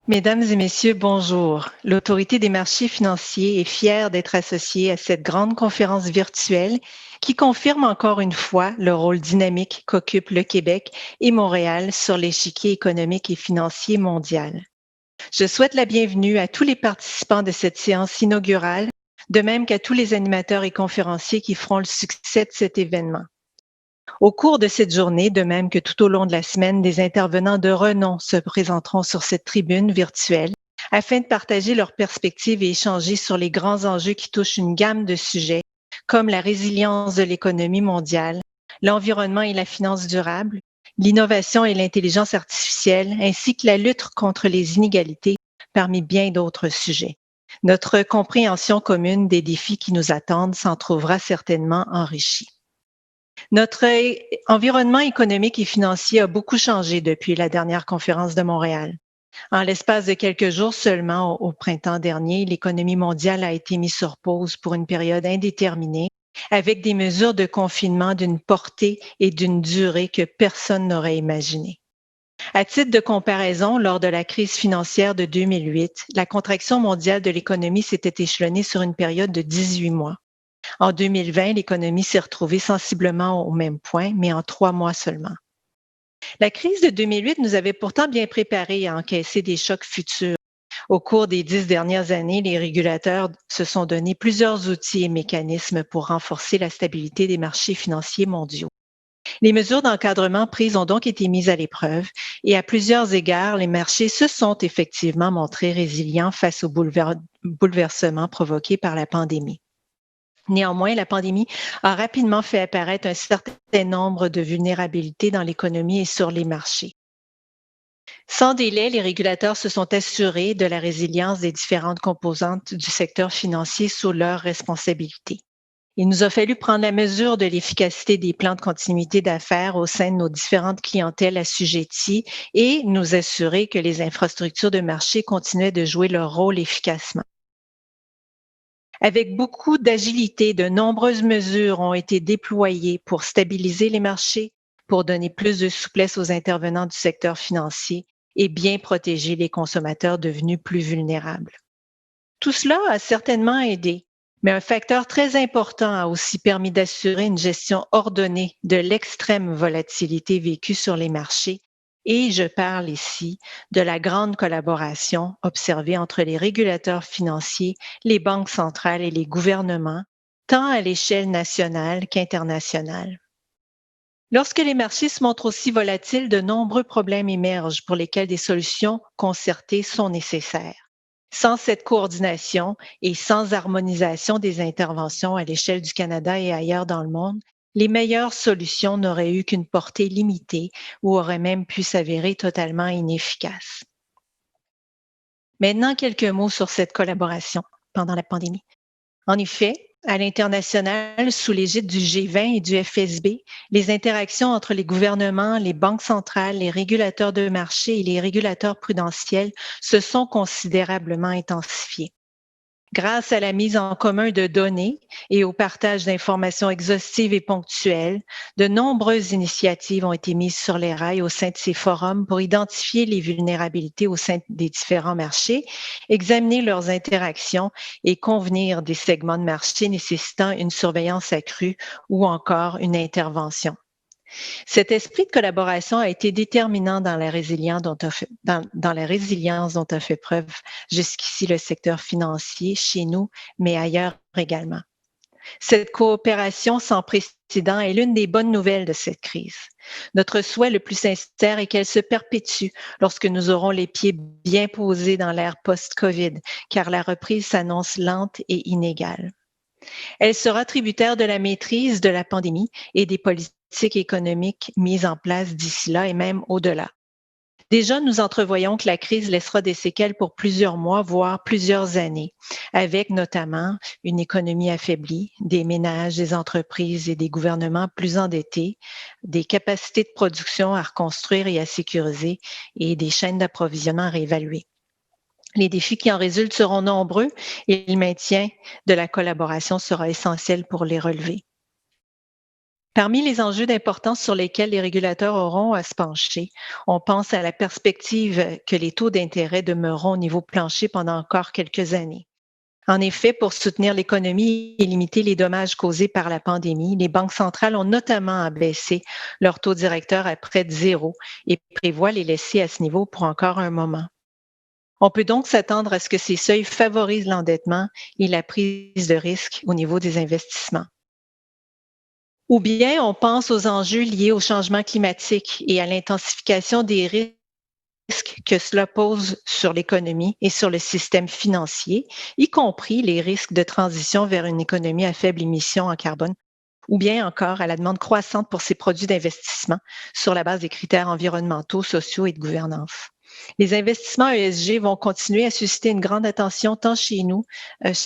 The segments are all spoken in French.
Mesdames et messieurs, bonjour. L'Autorité des marchés financiers est fière d'être associée à cette grande conférence virtuelle qui confirme encore une fois le rôle dynamique qu'occupent le Québec et Montréal sur l'échiquier économique et financier mondial. Je souhaite la bienvenue à tous les participants de cette séance inaugurale, de même qu'à tous les animateurs et conférenciers qui feront le succès de cet événement. Au cours de cette journée, de même que tout au long de la semaine, des intervenants de renom se présenteront sur cette tribune virtuelle afin de partager leurs perspectives et échanger sur les grands enjeux qui touchent une gamme de sujets comme la résilience de l'économie mondiale, l'environnement et la finance durable, l'innovation et l'intelligence artificielle, ainsi que la lutte contre les inégalités, parmi bien d'autres sujets. Notre compréhension commune des défis qui nous attendent s'en trouvera certainement enrichie. Notre environnement économique et financier a beaucoup changé depuis la dernière conférence de Montréal. En l'espace de quelques jours seulement, au printemps dernier, l'économie mondiale a été mise sur pause pour une période indéterminée, avec des mesures de confinement d'une portée et d'une durée que personne n'aurait imaginées. À titre de comparaison, lors de la crise financière de 2008, la contraction mondiale de l'économie s'était échelonnée sur une période de 18 mois. En 2020, l'économie s'est retrouvée sensiblement au même point, mais en 3 mois seulement. La crise de 2008 nous avait pourtant bien préparés à encaisser des chocs futurs. Au cours des 10 dernières années, les régulateurs se sont donné plusieurs outils et mécanismes pour renforcer la stabilité des marchés financiers mondiaux. Les mesures d'encadrement prises ont donc été mises à l'épreuve et à plusieurs égards, les marchés se sont effectivement montrés résilients face aux bouleversements provoqués par la pandémie. Néanmoins, la pandémie a rapidement fait apparaître un certain nombre de vulnérabilités dans l'économie et sur les marchés. Sans délai, les régulateurs se sont assurés de la résilience des différentes composantes du secteur financier sous leur responsabilité. Il nous a fallu prendre la mesure de l'efficacité des plans de continuité d'affaires au sein de nos différentes clientèles assujetties et nous assurer que les infrastructures de marché continuaient de jouer leur rôle efficacement. Avec beaucoup d'agilité, de nombreuses mesures ont été déployées pour stabiliser les marchés, pour donner plus de souplesse aux intervenants du secteur financier et bien protéger les consommateurs devenus plus vulnérables. Tout cela a certainement aidé, mais un facteur très important a aussi permis d'assurer une gestion ordonnée de l'extrême volatilité vécue sur les marchés. Et je parle ici de la grande collaboration observée entre les régulateurs financiers, les banques centrales et les gouvernements, tant à l'échelle nationale qu'internationale. Lorsque les marchés se montrent aussi volatiles, de nombreux problèmes émergent pour lesquels des solutions concertées sont nécessaires. Sans cette coordination et sans harmonisation des interventions à l'échelle du Canada et ailleurs dans le monde, les meilleures solutions n'auraient eu qu'une portée limitée ou auraient même pu s'avérer totalement inefficaces. Maintenant, quelques mots sur cette collaboration pendant la pandémie. En effet, à l'international, sous l'égide du G20 et du FSB, les interactions entre les gouvernements, les banques centrales, les régulateurs de marché et les régulateurs prudentiels se sont considérablement intensifiées. Grâce à la mise en commun de données et au partage d'informations exhaustives et ponctuelles, de nombreuses initiatives ont été mises sur les rails au sein de ces forums pour identifier les vulnérabilités au sein des différents marchés, examiner leurs interactions et convenir des segments de marché nécessitant une surveillance accrue ou encore une intervention. Cet esprit de collaboration a été déterminant dans la résilience dont a fait preuve jusqu'ici le secteur financier chez nous, mais ailleurs également. Cette coopération sans précédent est l'une des bonnes nouvelles de cette crise. Notre souhait le plus sincère est qu'elle se perpétue lorsque nous aurons les pieds bien posés dans l'ère post-COVID, car la reprise s'annonce lente et inégale. Elle sera tributaire de la maîtrise de la pandémie et des politiques économiques mises en place d'ici là et même au-delà. Déjà, nous entrevoyons que la crise laissera des séquelles pour plusieurs mois, voire plusieurs années, avec notamment une économie affaiblie, des ménages, des entreprises et des gouvernements plus endettés, des capacités de production à reconstruire et à sécuriser et des chaînes d'approvisionnement à réévaluer. Les défis qui en résultent seront nombreux et le maintien de la collaboration sera essentiel pour les relever. Parmi les enjeux d'importance sur lesquels les régulateurs auront à se pencher, on pense à la perspective que les taux d'intérêt demeureront au niveau plancher pendant encore quelques années. En effet, pour soutenir l'économie et limiter les dommages causés par la pandémie, les banques centrales ont notamment abaissé leur taux directeur à près de zéro et prévoient les laisser à ce niveau pour encore un moment. On peut donc s'attendre à ce que ces seuils favorisent l'endettement et la prise de risque au niveau des investissements. Ou bien on pense aux enjeux liés au changement climatique et à l'intensification des risques que cela pose sur l'économie et sur le système financier, y compris les risques de transition vers une économie à faible émission en carbone, ou bien encore à la demande croissante pour ces produits d'investissement sur la base des critères environnementaux, sociaux et de gouvernance. Les investissements ESG vont continuer à susciter une grande attention tant chez nous,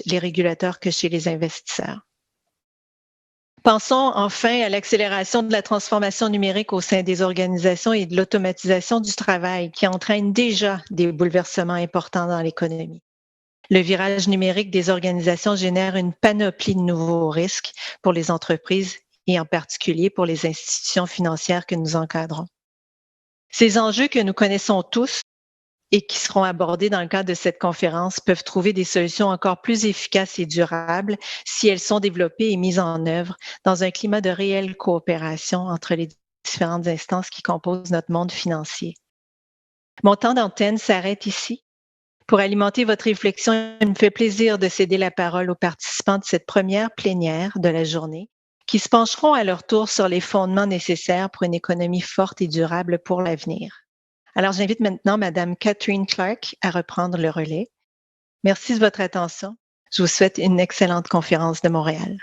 les régulateurs, que chez les investisseurs. Pensons enfin à l'accélération de la transformation numérique au sein des organisations et de l'automatisation du travail qui entraîne déjà des bouleversements importants dans l'économie. Le virage numérique des organisations génère une panoplie de nouveaux risques pour les entreprises et en particulier pour les institutions financières que nous encadrons. Ces enjeux que nous connaissons tous et qui seront abordées dans le cadre de cette conférence peuvent trouver des solutions encore plus efficaces et durables si elles sont développées et mises en œuvre dans un climat de réelle coopération entre les différentes instances qui composent notre monde financier. Mon temps d'antenne s'arrête ici. Pour alimenter votre réflexion, il me fait plaisir de céder la parole aux participants de cette première plénière de la journée qui se pencheront à leur tour sur les fondements nécessaires pour une économie forte et durable pour l'avenir. Alors, j'invite maintenant Madame Catherine Clark à reprendre le relais. Merci de votre attention. Je vous souhaite une excellente conférence de Montréal.